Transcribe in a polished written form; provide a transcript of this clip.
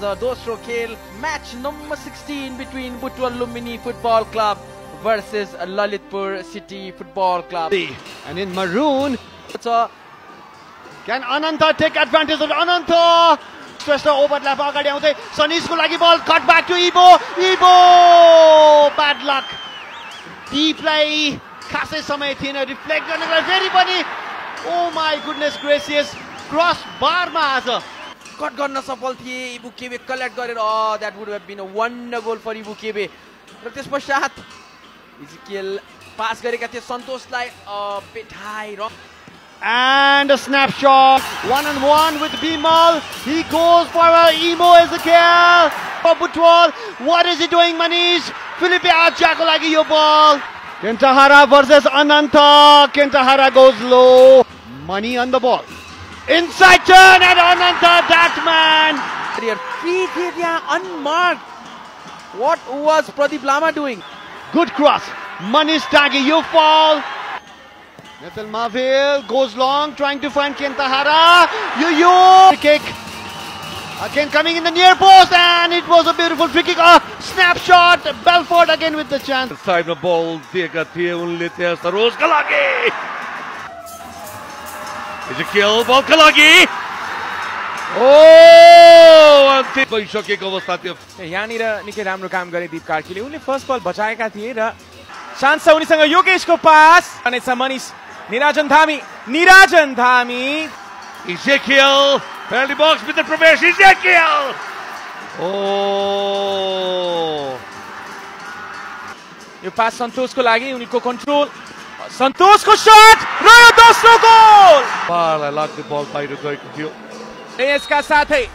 दोस्रो खेल match number 16 between Butwal Lumbini Football Club versus Lalitpur City Football Club. And in maroon, can Ananta take advantage of Ananta? Just overlap agadi आउँदै सनिसको लागि ball cut back to Ibo. Bad luck. Deep play. खासै समय थिएन reflect गर्नको लागि फेरि पनि oh my goodness gracious cross bar मा आज कट गर्न सफल थिए इबु केबे कलेक्ट गरेर that would have been a wonder goal for इबु केबे र त्यसपश्चात इजिकियल पास गरेका थिए सन्तोषलाई a bit high wrong. And a snapshot, 1-on-1 with Bimal. He goes for Emo Ezekiel. Butwal, what is he doing, Manish? Philippe Achako lagi yo ball. Kentahara versus Ananta. Kentahara goes low. Money on the ball. Inside turn and Ananta, that man. Feet area unmarked. What was Pradeep Lama doing? Good cross. Manish Tagi, you fall. Nathan Mavil goes long, trying to find Kentahara. Free kick. Again coming in the near post, and it was a beautiful free kick. Snapshot. Belfort again with the chance. Side of ball, दिएका थिए उनले त्यहाँ सरोजका लागि. Ezekiel ball का लागि. अन्तिम भइसकेको अवस्था थियो. यहाँनिर निकै राम्रो काम गरे दीप कार्कीले. उनले फर्स्ट बल बचाएका थिए र शान्त उनीसँग योगेशको पास अनि Manish Nirajan Dhami. Ezekiel, penalty box with the Pravesh. Ezekiel! यो पास सन्तोषको लागि उनीको कन्ट्रोल सन्तोषको शट र यो दोस्रो goal Ball, I like the ball बाहिर गएको थियो. यसका साथै